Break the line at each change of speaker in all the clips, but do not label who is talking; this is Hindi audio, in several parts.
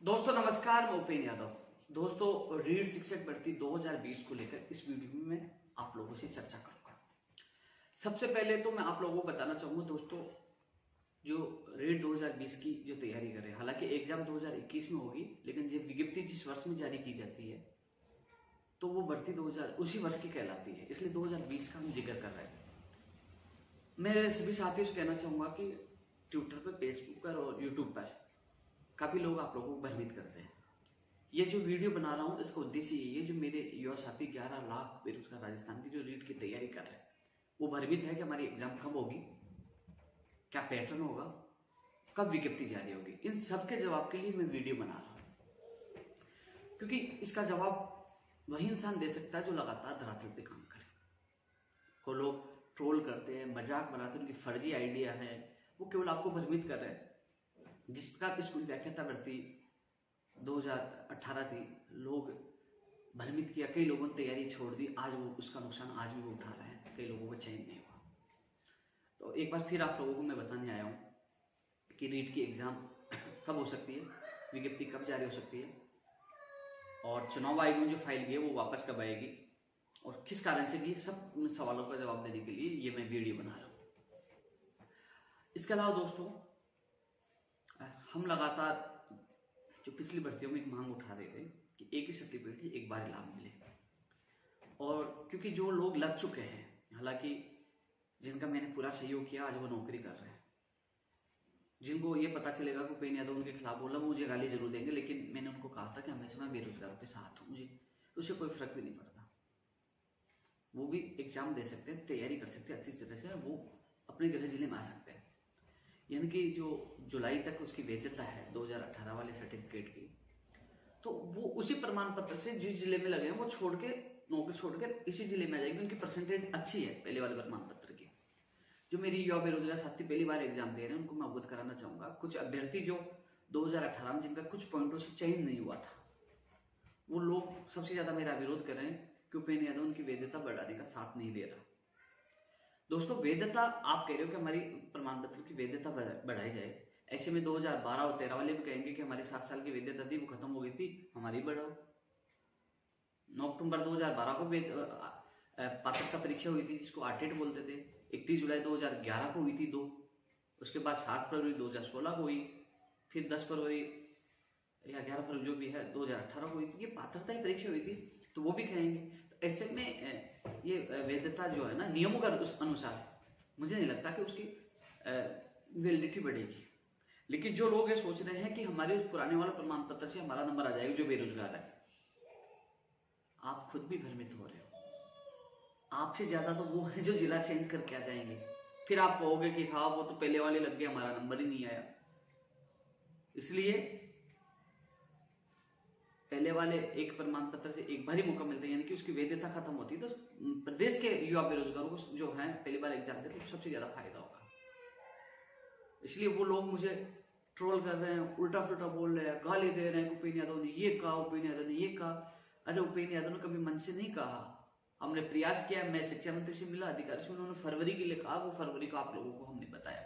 दोस्तों नमस्कार, मैं उपेन्द्र यादव। दोस्तों, रीढ़ शिक्षक भर्ती 2020 को लेकर इस वीडियो में मैं आप लोगों से चर्चा करूंगा। सबसे पहले तो मैं आप लोगों को बताना चाहूंगा दोस्तों, जो रीढ़ 2020 की जो तैयारी कर रहे हैं, हालांकि एग्जाम 2021 में होगी, लेकिन जब विज्ञप्ति जिस वर्ष में जारी की जाती है तो वो भर्ती 2000 उसी वर्ष की कहलाती है, इसलिए 2020 का हम जिक्र कर रहे हैं। मैं सभी साथियों से कहना चाहूंगा कि ट्विटर पर, फेसबुक पर और यूट्यूब पर काफी लोग आप लोगों को भ्रमित करते हैं। ये जो वीडियो बना रहा हूँ इसका उद्देश्य यही है, जो मेरे युवा साथी 11 लाख बेरोजगार राजस्थान की जो रीट की तैयारी कर रहे हैं वो भ्रमित है कि हमारी एग्जाम कब होगी, क्या पैटर्न होगा, कब विज्ञप्ति जारी होगी। इन सब के जवाब के लिए मैं वीडियो बना रहा हूँ, क्योंकि इसका जवाब वही इंसान दे सकता है जो लगातार धरातल पे काम करे। को लोग ट्रोल करते हैं, मजाक बनाते हैं, उनकी फर्जी आइडिया है, वो केवल आपको भ्रमित कर रहे हैं। जिस प्रकार स्कूल व्याख्याता भर्ती 2018 थी, लोग भ्रमित किया, कई लोगों ने तैयारी छोड़ दी, आज वो उसका नुकसान आज भी वो उठा रहे हैं, कई लोगों को चयन नहीं हुआ। तो एक बार फिर आप लोगों को मैं बताने आया हूँ कि रीट की एग्जाम कब हो सकती है, विज्ञप्ति कब जारी हो सकती है, और चुनाव आयोग ने जो फाइल की है वो वापस कब आएगी और किस कारण से की, सब सवालों का जवाब देने के लिए ये मैं वीडियो बना रहा हूँ। इसके अलावा दोस्तों, हम लगातार जो पिछली भर्तियों में एक मांग उठा रहे थे कि एक ही सर्टिफिकेट ही एक बार लाभ मिले, और क्योंकि जो लोग लग चुके हैं, हालांकि जिनका मैंने पूरा सहयोग किया, आज वो नौकरी कर रहे हैं, जिनको ये पता चलेगा कि उपेन्द्र यादव उनके खिलाफ बोला, वो मुझे गाली जरूर देंगे, लेकिन मैंने उनको कहा था कि हमेशा मैं बेरोजगारों के साथ हूँ, मुझे उससे कोई फर्क भी नहीं पड़ता। वो भी एग्जाम दे सकते हैं, तैयारी कर सकते हैं अच्छी तरह से, वो अपने गृह जिले में आ सकते हैं। यानी कि जो जुलाई तक उसकी वैधता है 2018 वाले सर्टिफिकेट की, तो वो उसी प्रमाण पत्र से जिस जिले में लगे हैं वो छोड़ के, नौकरी छोड़कर इसी जिले में आ जाएगी। उनकी परसेंटेज अच्छी है पहले वाले प्रमाण पत्र की। जो मेरी युवा बेरोजगार साथी पहली बार एग्जाम दे रहे हैं, उनको मैं अवगत कराना चाहूंगा। कुछ अभ्यर्थी जो 2018 में जिनका कुछ पॉइंटों से चयन नहीं हुआ था, वो लोग सबसे ज्यादा मेरा विरोध कर रहे हैं कि उपेन्द्र यादव उनकी वैधता बढ़ाने का साथ नहीं दे रहा। दोस्तों, वैधता आप कह रहे हो कि हमारी प्रमाण पत्र की वैधता बढ़ाई जाए, ऐसे में 2012 और 13 वाले भी कहेंगे कि हमारी 7 साल की वैधता थी, वो खत्म हो गई थी, हमारी बढ़ाओ। 9 अक्टूबर 2012 को पात्रता परीक्षा हुई थी, जिसको आरटेट बोलते थे। 31 जुलाई 2011 को हुई थी 2, उसके बाद 7 फरवरी 2016 को हुई, फिर 10 फरवरी या 11 फरवरी जो भी है 2018 को हुई थी। ये पात्रता की परीक्षा हुई थी, तो वो भी कहेंगे। तो ऐसे में ये वैधता जो है ना, नियमों का उस अनुसार मुझे नहीं लगता कि उसकी वैलिडिटी बढ़ेगी। लेकिन जो लोग ये सोच रहे हैं कि हमारे उस पुराने वाले प्रमाण पत्र से हमारा नंबर आ जाएगा, जो बेरोजगार है, आप खुद भी भ्रमित हो रहे हो। आपसे ज्यादा तो वो है जो जिला चेंज करके आ जाएंगे, फिर आप कहोगे कि हाँ वो तो पहले वाले लग गए, हमारा नंबर ही नहीं आया। इसलिए पहले वाले एक प्रमाण पत्र से एक बार ही मौका मिलता है, यानी कि उसकी वैधता खत्म होती है, तो प्रदेश के युवा बेरोजगारों को जो है पहली बार एग्जाम देते हैं, सबसे ज्यादा फायदा होगा। इसलिए वो लोग मुझे ट्रोल कर रहे हैं, उल्टा पुल्टा बोल रहे हैं, गाली दे रहे हैं, उपेन्द्र यादव ने ये कहा, उपेन्द्र यादव ने ये कहा। अरे उपेन्द्र यादव ने कभी मन से नहीं कहा, हमने प्रयास किया। मैं शिक्षा मंत्री से मिला, अधिकारी से, उन्होंने फरवरी के लिए कहा, वो फरवरी को आप लोगों को हमने बताया,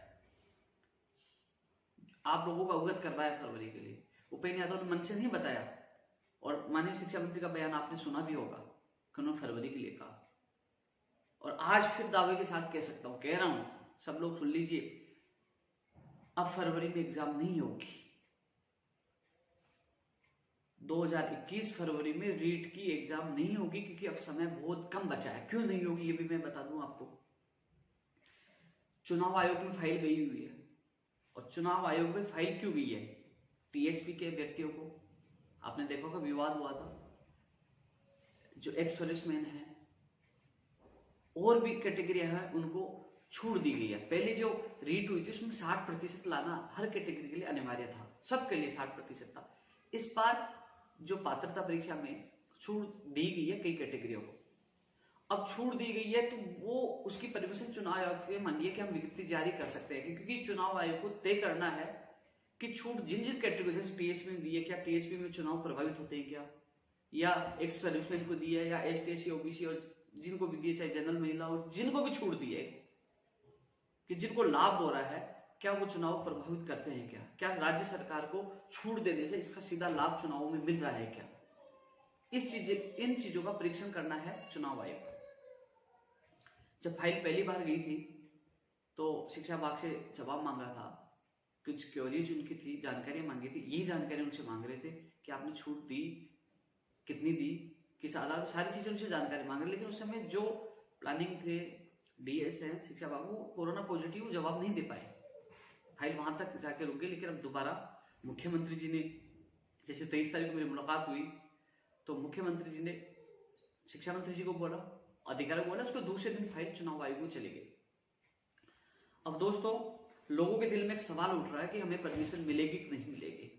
आप लोगों को अवगत करवाया फरवरी के लिए। उपेन्द्र यादव ने मन से नहीं बताया, और माननीय शिक्षा मंत्री का बयान आपने सुना भी होगा कि उन्होंने फरवरी के लिए कहा। और आज फिर दावे के साथ कह सकता हूं, कह रहा हूं, सब लोग सुन लीजिए, अब फरवरी में एग्जाम नहीं होगी। 2021 फरवरी में रीट की एग्जाम नहीं होगी, क्योंकि अब समय बहुत कम बचा है। क्यों नहीं होगी ये भी मैं बता दूं आपको। चुनाव आयोग में फाइल गई हुई है, और चुनाव आयोग में फाइल क्यों गई है? टीएसपी के व्यक्तियों को, आपने देखा होगा विवाद हुआ था, जो एक्स सर्विसमैन है और भी कैटेगरी है, उनको छूट दी गई है। पहले जो रीट हुई थी उसमें 60% लाना हर कैटेगरी के लिए अनिवार्य था, सबके लिए 60% था। इस बार जो पात्रता परीक्षा में छूट दी गई है कई कैटेगरियों को, अब छूट दी गई है, तो वो उसकी परमिशन चुनाव आयोग से मांगी है कि हम विज्ञप्ति जारी कर सकते हैं, क्योंकि चुनाव आयोग को तय करना है कि छूट जिन जिन कैटेगरी, जैसे टीएसपी में दी है, क्या टीएसपी में चुनाव प्रभावित होते हैं क्या, या एक्स सर्विसमैन को दी है, या एसटी एससी ओबीसी और जिनको भी दिए, चाहे जनरल महिला और जिनको भी छूट दी है, कि जिनको लाभ हो रहा है क्या वो चुनाव प्रभावित करते हैं क्या राज्य सरकार को छूट देने से इसका सीधा लाभ चुनावों में मिल रहा है क्या? इन चीजों का परीक्षण करना है चुनाव आयोग। जब फाइल पहली बार गई थी तो शिक्षा विभाग से जवाब मांगा था, कुछ क्वेरीज उनकी थी, जानकारी मांगी थी। यही जानकारी उनसे मांग रहे थे कि आपने छूट दी, कितनी दी, किस आधार पर, सारी चीजें उनसे जानकारी मांग रहे। लेकिन उस समय जो प्लानिंग थे, डीएस है, शिक्षा विभाग, वो कोरोना पॉजिटिव जवाब नहीं दे पाए, फाइल वहां तक जाके रुक गई। लेकिन अब दोबारा मुख्यमंत्री जी ने, जैसे 23 तारीख को मेरी मुलाकात हुई तो मुख्यमंत्री जी ने शिक्षा मंत्री जी को बोला, अधिकारी बोला, उसको दूसरे दिन फाइल चुनाव आयोग में चली गई। अब दोस्तों, लोगों के दिल में एक सवाल उठ रहा है कि हमें परमिशन मिलेगी कि नहीं मिलेगी।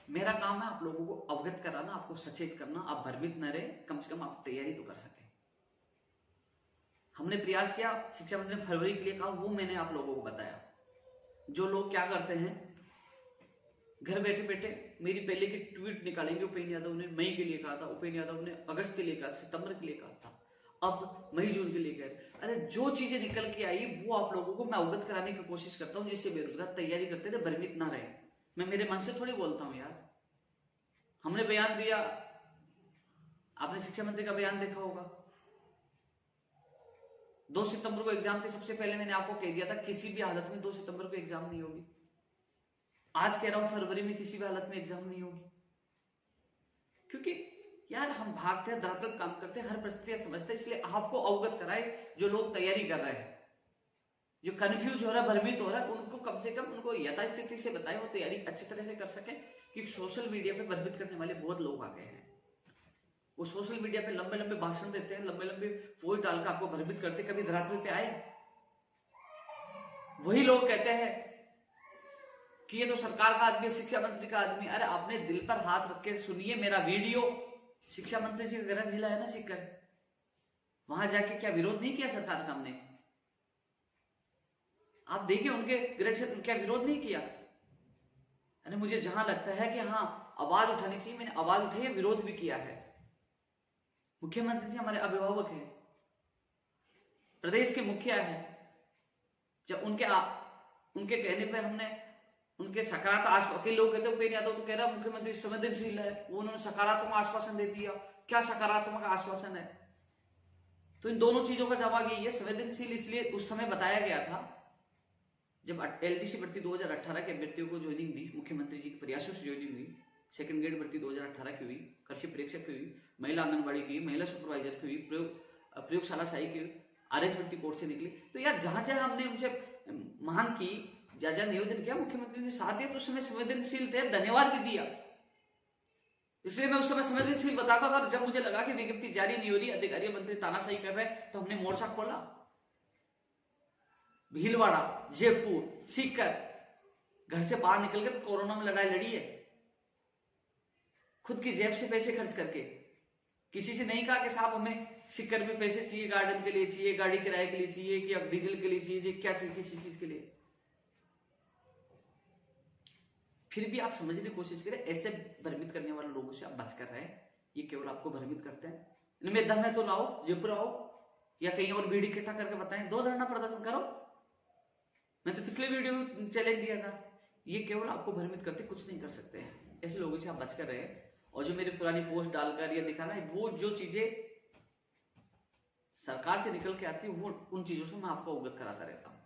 मेरा काम है आप लोगों को अवगत कराना, आपको सचेत करना, आप भ्रमित न रहे, कम से कम आप तैयारी तो कर सके। हमने प्रयास किया, शिक्षा मंत्री ने फरवरी के लिए कहा, वो मैंने आप लोगों को बताया। जो लोग क्या करते हैं, घर बैठे बैठे मेरी पहले की ट्वीट निकालेंगे। उपेंद्र यादव ने मई के लिए कहा था, उपेंद्र यादव ने अगस्त के लिए कहा, सितंबर के लिए कहा था, अब मई जून के लिए कह रहे। अरे जो चीजें निकल के आई वो आप लोगों को मैं अवगत कराने की कोशिश करता हूं, जिससे बेरोजगार तैयारी करते रहे, भ्रमित ना रहे। मैं मेरे मन से थोड़ी बोलता हूं यार। हमने बयान दिया, आपने शिक्षा मंत्री का बयान देखा होगा, 2 सितंबर को एग्जाम थे। सबसे पहले मैंने आपको कह दिया था किसी भी हालत में 2 सितंबर को एग्जाम नहीं होगी। आज कह रहा हूं फरवरी में किसी भी हालत में एग्जाम नहीं होगी, क्योंकि यार हम भागते हैं, धड़ाधड़ काम करते हैं, हर परिस्थिति समझते हैं। इसलिए आपको अवगत कराए, जो लोग तैयारी कर रहे हैं, जो कंफ्यूज हो रहा है, भ्रमित हो रहा है, उनको कम से कम उनको यथास्थिति से बताएं, वो तैयारी अच्छी तरह से कर सके। क्योंकि सोशल मीडिया पे भ्रमित करने वाले बहुत लोग आ गए हैं। वो सोशल मीडिया पे लंबे लंबे भाषण देते हैं, लंबे लंबे पोस्ट डालकर आपको भ्रमित करते। कभी धरातल पे आए, वही लोग कहते हैं कि ये तो सरकार का आदमी, शिक्षा मंत्री का आदमी। अरे अपने दिल पर हाथ रख के सुनिए मेरा वीडियो। शिक्षा मंत्री जी का गृह जिला है ना सीकर, वहां जाके क्या विरोध नहीं किया सरकार का हमने? आप देखिए उनके गृह क्षेत्र क्या विरोध नहीं किया। अरे मुझे जहां लगता है कि हाँ आवाज उठानी चाहिए, मैंने आवाज उठाई है, विरोध भी किया है। मुख्यमंत्री जी हमारे अभिभावक हैं, प्रदेश के मुखिया है। जब उनके कहने पे हमने उनके सकारात्मक, कई लोग कहते हैं उपेंद्र यादव तो कह रहा मुख्यमंत्री संवेदनशील है, वो उन्होंने सकारात्मक आश्वासन दे दिया। क्या सकारात्मक आश्वासन है? तो इन दोनों चीजों का जवाब यही है। संवेदनशील इसलिए उस समय बताया गया था जब एलडीसी भर्ती 2018 के अभ्यर्थियों को ज्वाइनिंग दी, मुख्यमंत्री जी के प्रयासों से ज्वाइनिंग हुई। सेकंड ग्रेड भर्ती 2018 की हुई, कृषि प्रेक्षक की हुई, महिला आंगनबाड़ी की, महिला सुपरवाइजर की हुई, प्रयोगशाला सहायक की, आरएस भर्ती कोर्स से निकली। तो यार जहां जहां हमने उनसे मांग की, जहां निवेदन किया, मुख्यमंत्री ने साथ दिया। तो उस समय संवेदनशील थे, धन्यवाद भी दिया। इसलिए मैं उस समय संवेदनशील बताता था। जब मुझे लगा कि विज्ञप्ति जारी नहीं हो रही, अधिकारी मंत्री तानाशाही कर रहे हैं, तो हमने मोर्चा खोला। भीलवाड़ा, जयपुर, सीकर, घर से बाहर निकलकर कोरोना में लड़ाई लड़ी है, खुद की जेब से पैसे खर्च करके। किसी से नहीं कहा कि साहब हमें सीकर में पैसे चाहिए, गार्डन के लिए चाहिए, गाड़ी किराए के लिए चाहिए, कि अब डीजल के लिए चाहिए, क्या चाहिए, किसी चीज के लिए। फिर भी आप समझने की कोशिश करें, ऐसे भ्रमित करने वाले लोगों से आप बच कर रहे। ये केवल आपको भ्रमित करते हैं। इनमें दम है तो लाओ, जयपुर आओ या कहीं और भीड़ इकट्ठा करके बताएं, 2 धरना प्रदर्शन करो। मैं तो पिछले वीडियो में चैलेंज दिया था। ये केवल आपको भ्रमित करते, कुछ नहीं कर सकते हैं। ऐसे लोगों से आप बच कर रहे। और जो मेरी पुरानी पोस्ट डालकर या दिखाना है, वो जो चीजें सरकार से निकल के आती है, वो उन चीजों से मैं आपको अवगत कराता रहता हूं।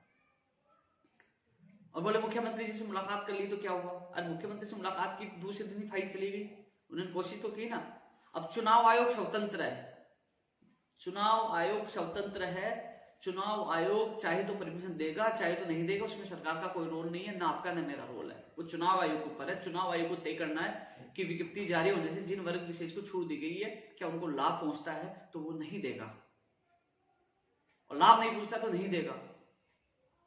और बोले मुख्यमंत्री जी से मुलाकात कर ली तो क्या हुआ? अरे मुख्यमंत्री से मुलाकात की, दूसरे दिन ही फाइल चली गई। उन्होंने कोशिश तो की ना। अब चुनाव आयोग स्वतंत्र है, चुनाव आयोग स्वतंत्र है। चुनाव आयोग चाहे तो परमिशन देगा, चाहे तो नहीं देगा, उसमें सरकार का कोई रोल नहीं है, ना आपका ना मेरा रोल है। वो चुनाव आयोग के ऊपर है। चुनाव आयोग को तय करना है कि विज्ञप्ति जारी होने से जिन वर्ग विशेष को छूट दी गई है, क्या उनको लाभ पहुंचता है? तो वो नहीं देगा, और लाभ नहीं पहुंचता तो नहीं देगा।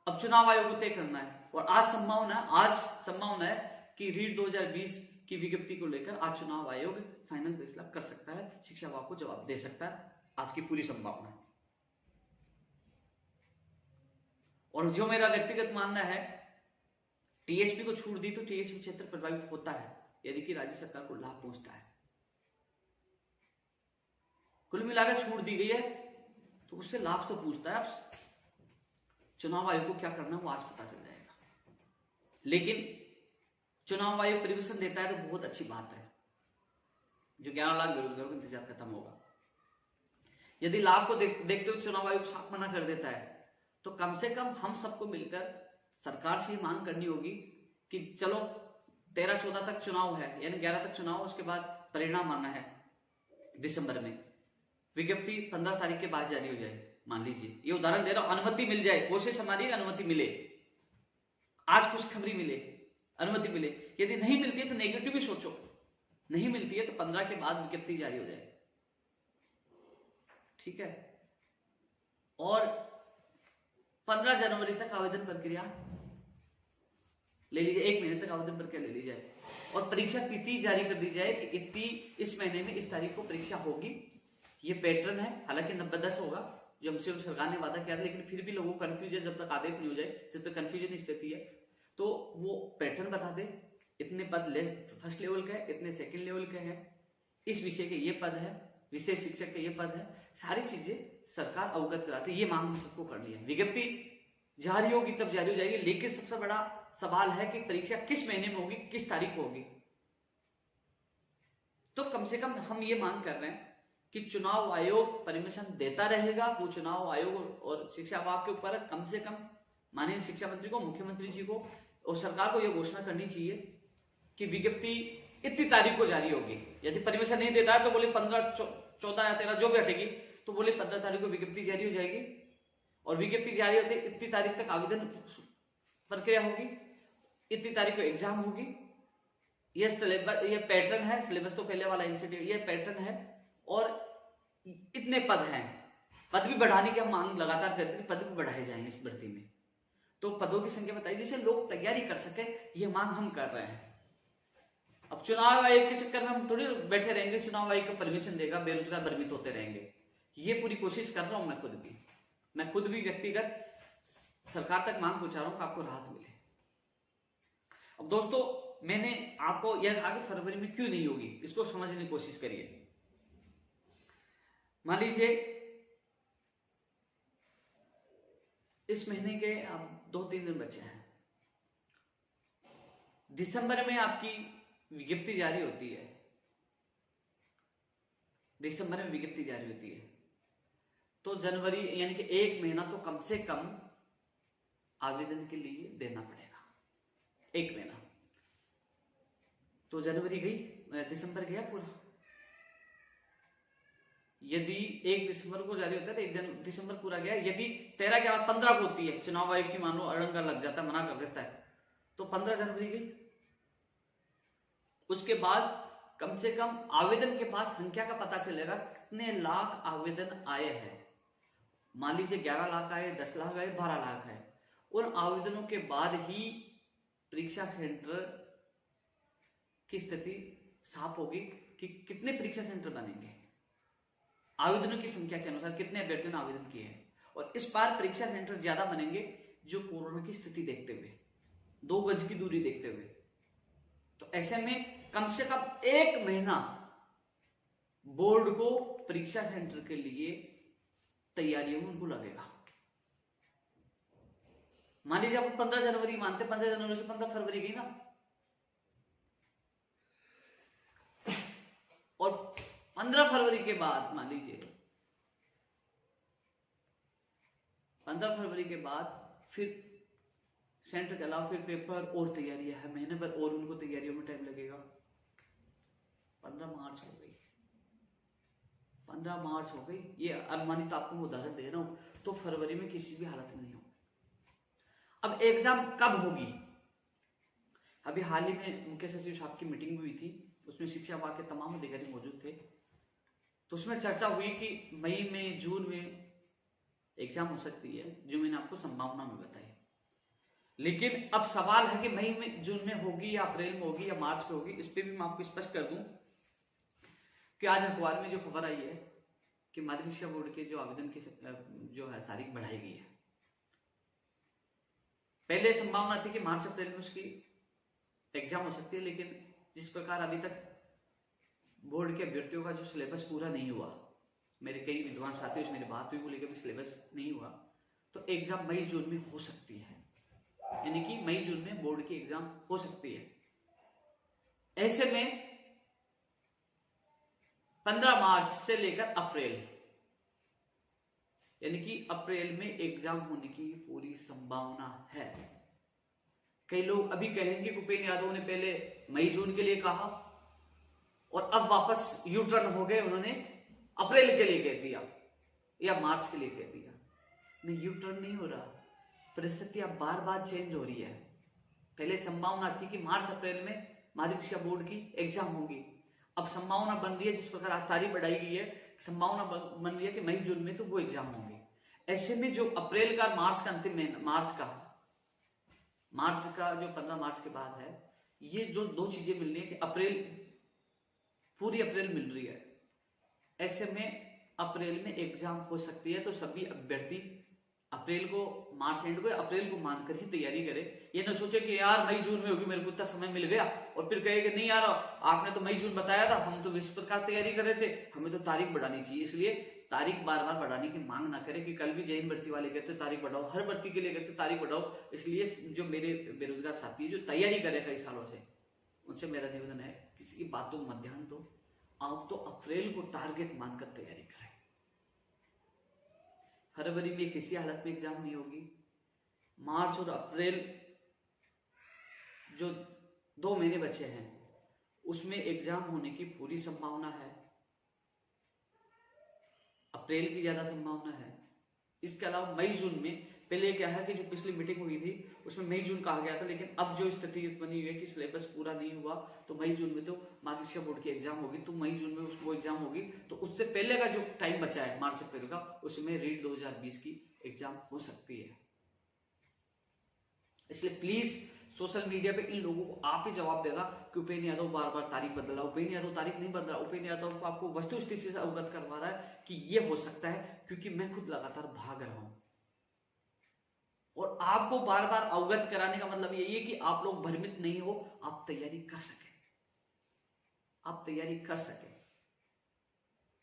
अब चुनाव आयोग को तय करना है। और आज संभावना है कि रीट 2020 की विज्ञप्ति को लेकर आज चुनाव आयोग फाइनल फैसला कर सकता है, शिक्षा विभाग को जवाब दे सकता है। आज की पूरी संभावना है। और जो मेरा व्यक्तिगत मानना है, टीएसपी को छूट दी तो टीएसपी क्षेत्र प्रभावित होता है, यदि कि राज्य सरकार को लाभ पहुंचता है। कुल मिलाकर छूट दी गई है तो उससे लाभ तो पूछता है आपसे। चुनाव आयोग को क्या करना है वो आज पता चल जाएगा। लेकिन चुनाव आयोग परमिशन देता है तो बहुत अच्छी बात है, जो 11 लाख बेरोजगारों का इंतजार खत्म होगा। यदि लाभ को देखते हुए चुनाव आयोग साफ मना कर देता है तो कम से कम हम सबको मिलकर सरकार से ये मांग करनी होगी कि चलो 13-14 तक चुनाव है, यानी 11 तक चुनाव, उसके बाद परिणाम आना है दिसंबर में, विज्ञप्ति 15 तारीख के बाद जारी हो जाए। मान लीजिए, ये उदाहरण दे रहा हूं, अनुमति मिल जाए, कोशिश हमारी अनुमति मिले, आज खुशखबरी मिले, अनुमति मिले। यदि नहीं मिलती है तो नेगेटिव भी सोचो, नहीं मिलती है तो 15 के बाद विज्ञप्ति जारी हो जाए, ठीक है। और 15 जनवरी तक आवेदन प्रक्रिया ले लीजिए, 1 महीने तक आवेदन प्रक्रिया ले ली जाए और परीक्षा तिथि जारी कर दी जाए कि इतनी इस महीने में इस तारीख को परीक्षा होगी। ये पैटर्न है, हालांकि 90-10 होगा जो हमसे सरकार ने वादा किया था, लेकिन फिर भी लोगों को कंफ्यूजन, जब तक आदेश नहीं हो जाए, जब तक कंफ्यूजन स्थिति है, तो वो पैटर्न बता दे, इतने पद फर्स्ट लेवल के हैं, इतने सेकंड लेवल के हैं, इस विषय के ये पद है, विशेष शिक्षक के ये पद है, सारी चीजें सरकार अवगत कराती है। ये मांग हम सबको करनी है। विज्ञप्ति जारी होगी तब जारी हो जाएगी, लेकिन सबसे बड़ा सवाल है कि परीक्षा किस महीने में होगी, किस तारीख को होगी। तो कम से कम हम ये मांग कर रहे हैं कि चुनाव आयोग परमिशन देता रहेगा, वो चुनाव आयोग और शिक्षा विभाग के ऊपर कम से कम माननीय शिक्षा मंत्री को, मुख्यमंत्री जी को और सरकार को यह घोषणा करनी चाहिए कि विज्ञप्ति इतनी तारीख को जारी होगी। यदि परमिशन नहीं देता है तो बोले 15, 14 या 13 जो भी हटेगी, तो बोले 15 तारीख को विज्ञप्ति जारी हो जाएगी और विज्ञप्ति जारी होते इतनी तारीख तक आवेदन प्रक्रिया होगी, इतनी तारीख को एग्जाम होगी। ये सिलेबस, ये पैटर्न है, सिलेबस तो पहले वाला इंस्टीट्यूट, ये पैटर्न है और इतने पद हैं। पद भी बढ़ाने की हम मांग लगातार करते हैं, पद भी बढ़ाए जाएंगे इस भर्ती में, तो पदों की संख्या बताइए जिससे लोग तैयारी कर सके, ये मांग हम कर रहे हैं। अब चुनाव आयोग के चक्कर में हम थोड़ी बैठे रहेंगे, चुनाव आयोग को परमिशन देगा, बेरोजगार भ्रमित होते रहेंगे। ये पूरी कोशिश कर रहा हूं मैं खुद भी व्यक्तिगत सरकार तक मांग पहुंचा रहा हूं कि आपको राहत मिले। अब दोस्तों, मैंने आपको यह कहा कि फरवरी में क्यों नहीं होगी, इसको समझने की कोशिश करिए। मान लीजिए इस महीने के अब 2-3 दिन बचे हैं, दिसंबर में आपकी विज्ञप्ति जारी होती है, दिसंबर में विज्ञप्ति जारी होती है, तो जनवरी यानी कि 1 महीना तो कम से कम आवेदन के लिए देना पड़ेगा, 1 महीना। तो जनवरी गई, दिसंबर गया पूरा। यदि 1 दिसंबर को जारी होता है तो 1 दिसंबर पूरा गया। यदि 13 के बाद 15 को होती है, चुनाव आयोग की मान लो अड़ंगा लग जाता है, मना कर देता है, तो 15 जनवरी गई। उसके बाद कम से कम आवेदन के बाद संख्या का पता चलेगा कितने लाख आवेदन आए हैं। मान लीजिए 11 लाख आए, 10 लाख आए, 12 लाख आए, उन आवेदनों के बाद ही परीक्षा सेंटर की स्थिति साफ होगी कि कितने परीक्षा सेंटर बनेंगे, आवेदनों की संख्या के अनुसार कितने अभ्यर्थियों ने आवेदन किए हैं। और इस बार परीक्षा सेंटर ज्यादा बनेंगे जो कोरोना की स्थिति देखते हुए, 2 गज की दूरी देखते हुए। तो ऐसे में कम से कम 1 महीना बोर्ड को परीक्षा सेंटर के लिए तैयारियों में उनको लगेगा। मान लीजिए आप 15 जनवरी मानते, 15 जनवरी से 15 फरवरी गई ना, और 15 फरवरी के बाद मान लीजिए 15 फरवरी के बाद फिर सेंटर के अलावा फिर पेपर और तैयारियां है, महीने भर और उनको तैयारियों में टाइम लगेगा। 15 मार्च हो गई, 15 मार्च हो गई, ये अनुमानित आपको मैं उदाहरण दे रहा हूं, तो फरवरी में किसी भी हालत में नहीं होगी। अब एग्जाम कब होगी? अभी हाल ही में मुख्य सचिव साहब की मीटिंग हुई थी, उसमें शिक्षा विभाग के तमाम अधिकारी मौजूद थे, तो उसमें चर्चा हुई कि मई में, जून में एग्जाम हो सकती है, जो मैंने आपको संभावना में बताई। लेकिन अब सवाल है कि मई में, जून में होगी या अप्रैल में होगी या मार्च में होगी। इस पे भी मैं आपको स्पष्ट कर दूं कि आज अखबार में जो खबर आई है कि माध्यमिक शिक्षा बोर्ड के जो आवेदन की जो है तारीख बढ़ाई गई है। पहले संभावना थी कि मार्च अप्रैल में उसकी एग्जाम हो सकती है, लेकिन जिस प्रकार अभी तक बोर्ड के अभ्यर्थियों का जो सिलेबस पूरा नहीं हुआ, मेरे कई विद्वान साथियों से मेरी बात हुई, वो लेकर भी सिलेबस नहीं हुआ, तो एग्जाम मई जून में हो सकती है, यानी कि मई जून में बोर्ड की एग्जाम हो सकती है। ऐसे में 15 मार्च से लेकर अप्रैल, यानी कि अप्रैल में एग्जाम होने की पूरी संभावना है। कई लोग अभी कहेंगे भूपेंद्र यादव ने पहले मई जून के लिए कहा और अब वापस यू टर्न हो गए, उन्होंने अप्रैल के लिए कह दिया या मार्च के लिए कह दिया। नहीं, यू टर्न नहीं हो रहा, परिस्थितियां बार बार चेंज हो रही है। पहले संभावना थी कि मार्च अप्रैल में माध्यमिक शिक्षा बोर्ड की एग्जाम होगी, अब संभावना बन रही है, जिस प्रकार आज तारीख बढ़ाई गई है, संभावना बन रही है कि मई जून में तो वो एग्जाम होंगे। ऐसे में जो अप्रैल का मार्च का अंतिम महीना, मार्च का जो 15 मार्च के बाद है, ये जो दो चीजें मिल रही है कि अप्रैल, पूरी अप्रैल मिल रही है। ऐसे में अप्रैल में एग्जाम हो सकती है, तो सभी अभ्यर्थी अप्रैल को, मार्च एंड को, अप्रैल को मानकर ही तैयारी करे। ये ना सोचे कि यार मई जून में होगी, मेरे को इतना समय मिल गया, और फिर कहे कि नहीं यार आपने तो मई जून बताया था, हम तो इस प्रकार तैयारी कर रहे थे, हमें तो तारीख बढ़ानी चाहिए। इसलिए तारीख बार बार बढ़ाने की मांग ना करे कि कल भी जैन भर्ती वाले कहते तारीख बढ़ाओ, हर भर्ती के लिए कहते तारीख बढ़ाओ। इसलिए जो मेरे बेरोजगार साथी है जो तैयारी करे कई सालों से, उनसे मेरा निवेदन है किसी की बातों में मत ध्यान दो, आप तो अप्रैल को टारगेट मानकर तैयारी करें। फरवरी में किसी हालत में एग्जाम नहीं होगी। मार्च और अप्रैल जो 2 महीने बचे हैं उसमें एग्जाम होने की पूरी संभावना है, अप्रैल की ज्यादा संभावना है। इसके अलावा मई जून में, पहले क्या है कि जो पिछली मीटिंग हुई थी उसमें मई जून कहा गया था, लेकिन अब जो स्थिति बनी हुई है कि सिलेबस पूरा नहीं हुआ, तो मई जून में तो माध्यमिक शिक्षा बोर्ड की एग्जाम होगी, तो मई जून में उसको एग्जाम होगी, तो उससे पहले का जो टाइम बचा है मार्च अप्रैल का, उसमें रीट 2020 की एग्जाम हो सकती है। इसलिए प्लीज सोशल मीडिया पे इन लोगों को आप ही जवाब देगा कि उपेंद्र यादव बार बार तारीख बदल रहा है। उपेंद्र यादव तारीख नहीं बदल रहा, उपेंद्र यादव को आपको वस्तुस्थिति से अवगत करवा रहा है कि ये हो सकता है, क्योंकि मैं खुद लगातार भाग रहा हूं। और आपको बार बार अवगत कराने का मतलब यही है कि आप लोग भ्रमित नहीं हो, आप तैयारी कर सके, आप तैयारी कर सके।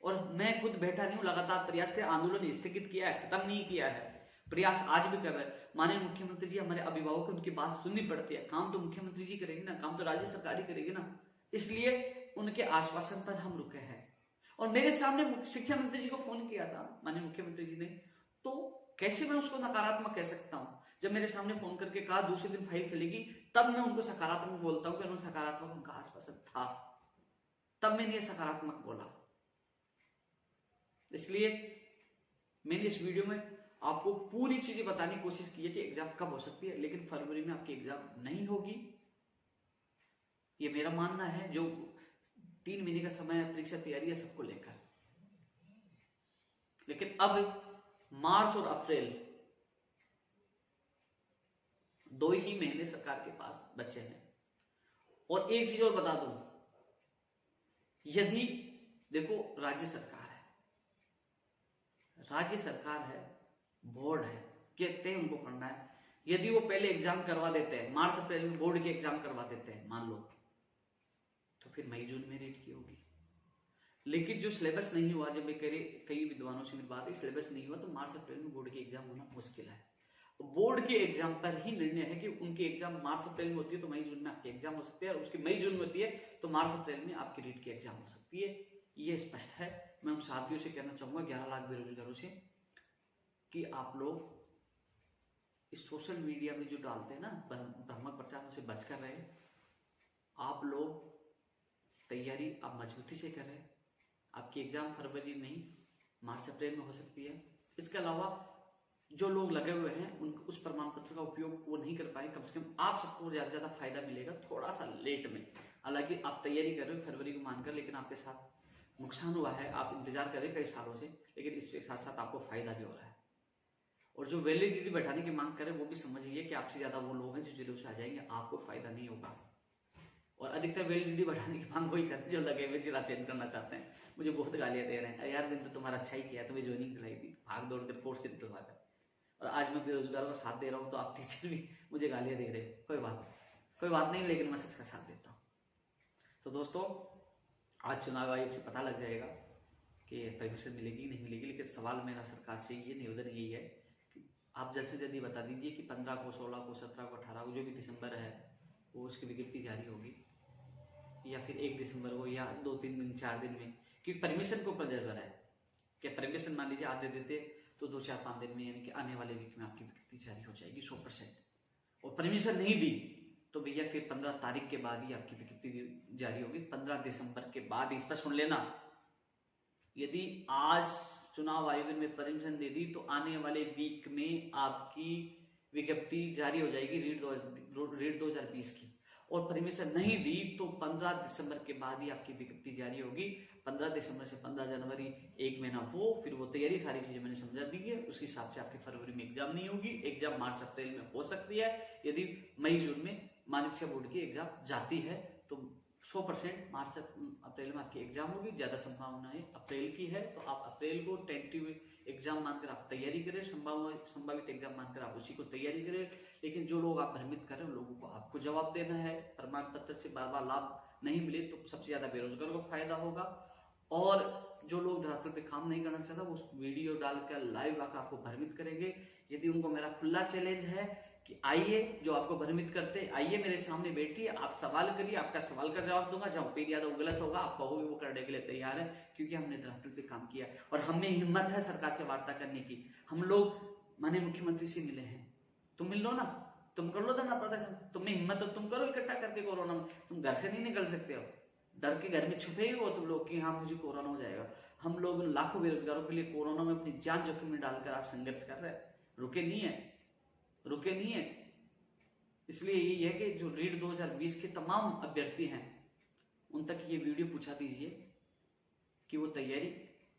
और मैं खुद बैठा नहीं हूं, लगातार प्रयास कर, आंदोलन स्थगित किया है, खत्म नहीं किया है, प्रयास आज भी कर रहे हैं। माननीय मुख्यमंत्री जी, हमारे अभिभावक, उनकी बात सुननी पड़ती है, काम तो मुख्यमंत्री जी करेंगे ना, काम तो राज्य सरकार ही करेगी ना, इसलिए उनके आश्वासन पर हम रुके हैं। और मेरे सामने शिक्षा मंत्री जी को फोन किया था माननीय मुख्यमंत्री जी ने, तो कैसे मैं उसको नकारात्मक कह सकता हूं? जब मेरे सामने फोन करके कहा दूसरे दिन फाइल चलेगी, तब मैं उनको सकारात्मक बोलता हूं कि उन्होंने सकारात्मक उनका आश्वासन था, तब मैंने ये सकारात्मक बोला। इसलिए मैंने इस वीडियो में आपको पूरी चीजें बताने की कोशिश की है कि एग्जाम कब हो सकती है, लेकिन फरवरी में आपकी एग्जाम नहीं होगी, ये मेरा मानना है। जो 3 महीने का समय है परीक्षा तैयारी है सबको लेकर, लेकिन अब मार्च और अप्रैल 2 ही महीने सरकार के पास बचे हैं। और एक चीज और बता दूं, यदि देखो राज्य सरकार है, बोर्ड है, कहते हैं उनको करना है, यदि वो पहले एग्जाम करवा देते हैं, मार्च अप्रैल में बोर्ड के एग्जाम करवा देते हैं मान लो, तो फिर मई जून में रीट की होगी। लेकिन जो सिलेबस नहीं हुआ, जब मैं कई विद्वानों से मेरी बात है, सिलेबस नहीं हुआ तो मार्च अप्रैल में बोर्ड की एग्जाम होना मुश्किल है। बोर्ड के एग्जाम पर ही निर्णय है कि उनकी एग्जाम मार्च अप्रैल में होती है तो मई जून में आपकी एग्जाम हो सकती है, और उसकी मई जून में होती है तो मार्च अप्रैल में आपकी रीट की एग्जाम हो सकती है। ये स्पष्ट है। मैं उन साथियों से कहना चाहूंगा, 11 लाख बेरोजगारों से, कि आप लोग इस सोशल मीडिया में जो डालते हैं ना भ्रामक प्रचार, उसे बच कर रहे। आप लोग तैयारी आप मजबूती से करें, आपकी एग्जाम फरवरी नहीं मार्च अप्रैल में हो सकती है। इसके अलावा जो लोग लगे हुए हैं उस प्रमाण पत्र का उपयोग वो नहीं कर पाए, कम से कम आप सबको ज्यादा से ज्यादा फायदा मिलेगा, थोड़ा सा लेट में। हालांकि आप तैयारी कर रहे हो फरवरी को मानकर, लेकिन आपके साथ नुकसान हुआ है, आप इंतजार कर रहे हैं कई सालों से, लेकिन इसके साथ साथ आपको फायदा भी हो रहा है। और जो वैलिडिटी बैठाने की मांग करें वो भी समझिए कि आपसे ज्यादा वो लोग हैं जो जिलों से आ जाएंगे, आपको फायदा नहीं होगा। और अधिकतर वैलिडिटी बढ़ाने की मांग वही करते जो लगे हुए जिला चेंज करना चाहते हैं। मुझे बहुत गालियां दे रहे हैं, यार मैंने तो तुम्हारा अच्छा ही किया, तुम्हें ज्वाइनिंग दिलाई थी, भाग दौड़ कर कोर्स से निकलवा कर, और आज मैं बेरोजगारों का साथ दे रहा हूँ तो आप टीचर भी मुझे गालियां दे रहे हो। कोई बात नहीं, लेकिन मैं सच का साथ देता हूँ। तो दोस्तों, आज चुनाव आयोग से पता लग जाएगा कि परमिशन मिलेगी नहीं मिलेगी, लेकिन सवाल मेरा सरकार से ये निवेदन यही है कि आप जल्द से जल्दी बता दीजिए कि 15 को, 16 को, 17 को, 18 को, जो भी दिसंबर है वो उसकी विज्ञप्ति जारी होगी, या फिर 1 दिसंबर को, या 2-3 दिन, 4 दिन में, क्योंकि परमिशन को ऊपर निर्भर है। क्या परमिशन मान लीजिए आप दे देते तो 2-4-5 दिन में, यानी कि आने वाले वीक में आपकी विज्ञप्ति जारी हो जाएगी 100%। और परमिशन नहीं दी तो भैया फिर 15 तारीख के बाद ही आपकी विज्ञप्ति जारी होगी, 15 दिसंबर के बाद। इस पर सुन लेना, यदि आज चुनाव आयोग ने परमिशन दे दी तो आने वाले वीक में आपकी विज्ञप्ति जारी हो जाएगी रीट 2020 की। और परमिशन नहीं दी तो 15 दिसंबर के बाद ही आपकी विज्ञप्ति जारी होगी। 15 दिसंबर से 15 जनवरी, 1 महीना वो, फिर वो तैयारी, सारी चीजें मैंने समझा दी है। उस हिसाब से आपकी फरवरी में एग्जाम नहीं होगी, एग्जाम मार्च अप्रैल में हो सकती है। यदि मई जून में माध्यमिक बोर्ड की एग्जाम जाती है तो 100% मार्च अप्रैल में आपकी एग्जाम होगी। ज्यादा संभावना है अप्रैल की है, तो आप अप्रैल को टेंटेटिव एग्जाम मानकर आप तैयारी करें, संभावित एग्जाम मानकर आप उसी को तैयारी करें। लेकिन जो लोग आप भ्रमित कर रहे हैं उन लोगों को आपको जवाब देना है। प्रमाण पत्र से बार बार लाभ नहीं मिले तो सबसे ज्यादा बेरोजगारों को फायदा होगा। और जो लोग धरातल पे काम नहीं करना चाहता वो वीडियो डालकर लाइव आकर आपको भ्रमित करेंगे। यदि उनको मेरा खुला चैलेंज है कि आइए, जो आपको भ्रमित करते, आइए मेरे सामने बैठिए, आप सवाल करिए, आपका सवाल का जवाब दूंगा। जहां पे यादव गलत होगा आप कहोगे वो करने के लिए तैयार है, क्योंकि हमने धरातल पे काम किया और हमें हिम्मत है सरकार से वार्ता करने की। हम लोग माननीय मुख्यमंत्री से मिले हैं, तुम मिल लो ना, तुम कर लो धरना प्रदर्शन, तुम्हें हिम्मत हो तुम करो इकट्ठा करके कोरोना में। तुम घर से नहीं निकल सकते हो, डर के घर में छुपे ही हो तुम लोग कि हाँ मुझे कोरोना हो जाएगा। हम लोग लाखों बेरोजगारों के लिए कोरोना में अपनी जान जोखिम में डालकर आज संघर्ष कर रहे हैं, रुके नहीं है। इसलिए यही है कि जो रीट 2020 के तमाम अभ्यर्थी हैं उन तक ये वीडियो पूछा दीजिए कि वो तैयारी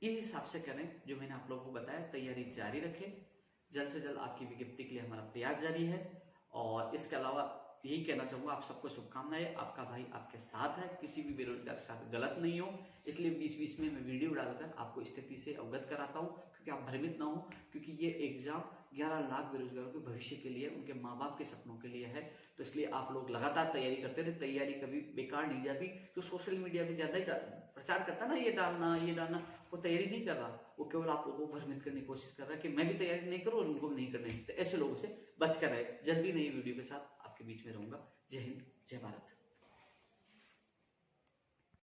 इस हिसाब से करें जो मैंने आप लोगों को बताया, तैयारी जारी रखें। जल्द से जल्द आपकी विज्ञप्ति के लिए हमारा प्रयास जारी है। और इसके अलावा यही कहना चाहूंगा, आप सबको शुभकामनाएं। आपका भाई आपके साथ है, किसी भी बेरोजगार के साथ गलत नहीं हो। इसलिए बीच बीच में मैं वीडियो डालकर आपको स्थिति से अवगत कराता हूँ, क्योंकि आप भ्रमित ना हो, क्योंकि ये एग्जाम 11 लाख बेरोजगारों के भविष्य के लिए, उनके माँ बाप के सपनों के लिए है। तो इसलिए आप लोग लगातार तैयारी करते रहे, तैयारी कभी बेकार नहीं जाती। जो सोशल मीडिया पे ज्यादा ही प्रचार करता ना, ये डालना, वो तैयारी नहीं कर रहा, वो केवल आप लोगों को भ्रमित करने की कोशिश कर रहा है कि मैं भी तैयारी नहीं करूँ और उनको भी नहीं करना है। तो ऐसे लोगों से बचकर रहे। जल्दी नई वीडियो के साथ आपके बीच में रहूंगा। जय हिंद, जय भारत।